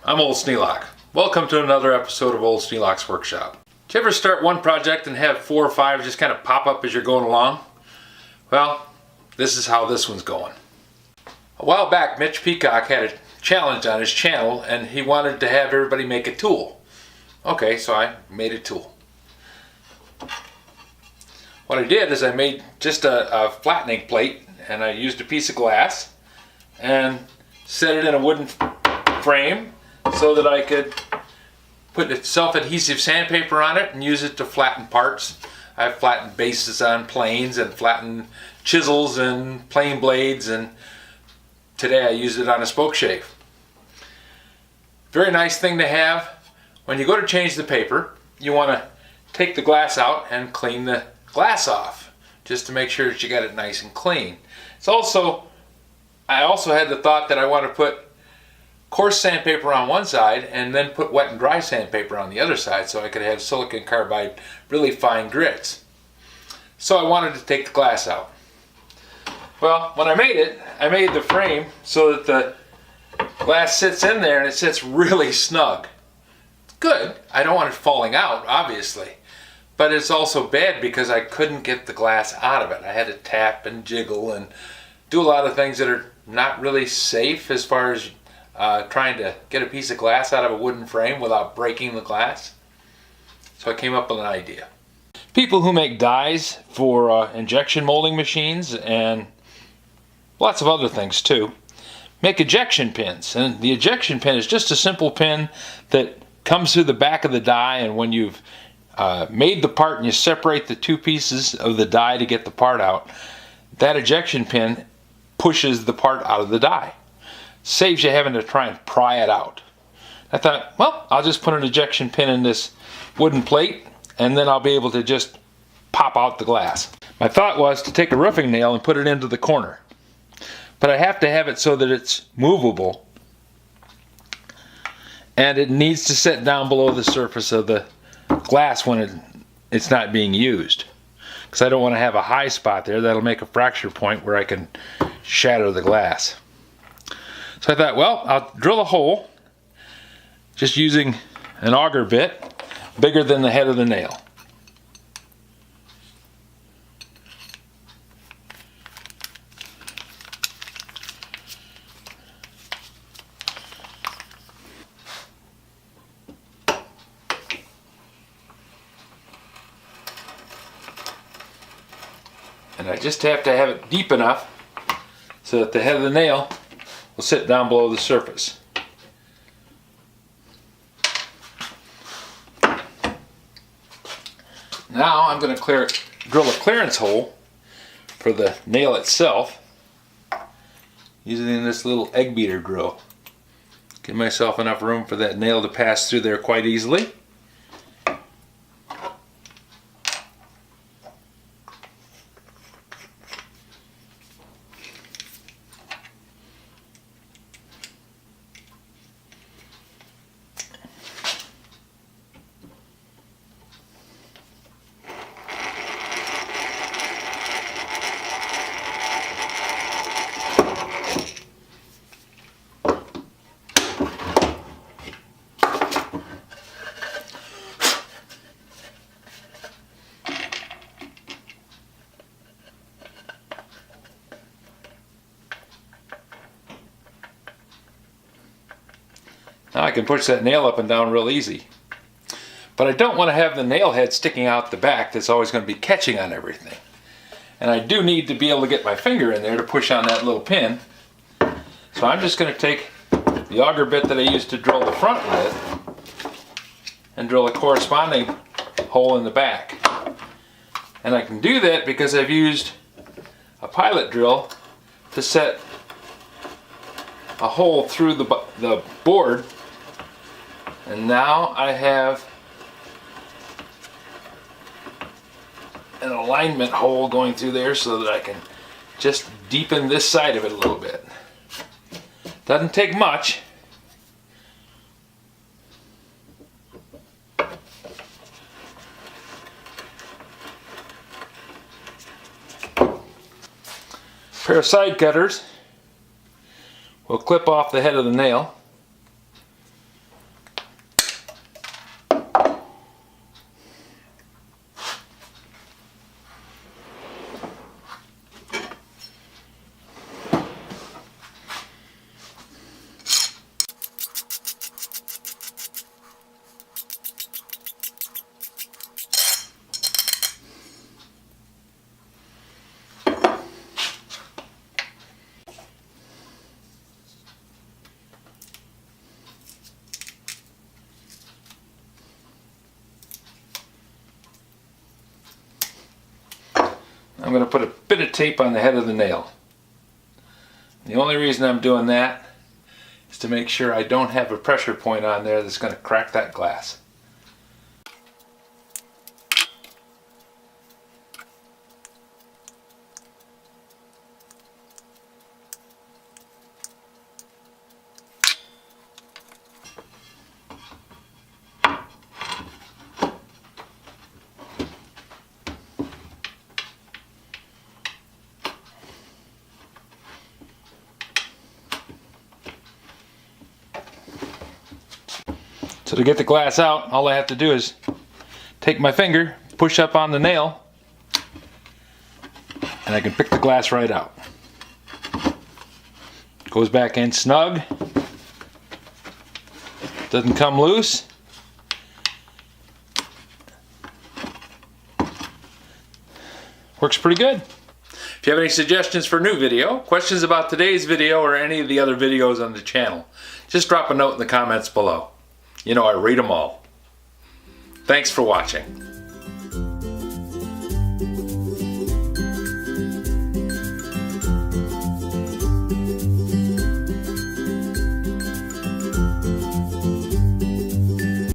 I'm Old Sneelock. Welcome to another episode of Old Sneelock's Workshop. Did you ever start one project and have 4 or 5 just kind of pop up as you're going along? Well, this is how this one's going. A while back, Mitch Peacock had a challenge on his channel and he wanted to have everybody make a tool. Okay, so I made a tool. What I did is I made just a flattening plate, and I used a piece of glass and set it in a wooden frame so that I could put a self-adhesive sandpaper on it and use it to flatten parts. I've flattened bases on planes and flattened chisels and plane blades, and today I used it on a spoke shave. Very nice thing to have. When you go to change the paper, you want to take the glass out and clean the glass off just to make sure that you got it nice and clean. I also had the thought that I want to put coarse sandpaper on one side and then put wet and dry sandpaper on the other side so I could have silicon carbide really fine grits. So I wanted to take the glass out. Well, when I made the frame so that the glass sits in there and it sits really snug. Good. I don't want it falling out, obviously. But it's also bad because I couldn't get the glass out of it. I had to tap and jiggle and do a lot of things that are not really safe as far as trying to get a piece of glass out of a wooden frame without breaking the glass. So I came up with an idea. People who make dies for injection molding machines and lots of other things too make ejection pins. And the ejection pin is just a simple pin that comes through the back of the die, and when you've made the part and you separate the 2 pieces of the die to get the part out, that ejection pin pushes the part out of the die. Saves you having to try and pry it out. I thought, well, I'll just put an ejection pin in this wooden plate and then I'll be able to just pop out the glass. My thought was to take a roofing nail and put it into the corner. But I have to have it so that it's movable, and it needs to sit down below the surface of the glass when it's not being used, because I don't want to have a high spot there that'll make a fracture point where I can shatter the glass. So I thought, well, I'll drill a hole just using an auger bit bigger than the head of the nail. And I just have to have it deep enough so that the head of the nail will sit down below the surface. Now I'm going to drill a clearance hole for the nail itself using this little egg beater drill. Give myself enough room for that nail to pass through there quite easily. Now I can push that nail up and down real easy. But I don't want to have the nail head sticking out the back that's always going to be catching on everything. And I do need to be able to get my finger in there to push on that little pin. So I'm just going to take the auger bit that I used to drill the front with and drill a corresponding hole in the back. And I can do that because I've used a pilot drill to set a hole through the board. And now I have an alignment hole going through there so that I can just deepen this side of it a little bit. Doesn't take much. Pair of side cutters will clip off the head of the nail. I'm going to put a bit of tape on the head of the nail. The only reason I'm doing that is to make sure I don't have a pressure point on there that's going to crack that glass. So to get the glass out, all I have to do is take my finger, push up on the nail, and I can pick the glass right out. Goes back in snug, doesn't come loose. Works pretty good. If you have any suggestions for a new video, questions about today's video or any of the other videos on the channel, just drop a note in the comments below. You know I read them all. Thanks for watching.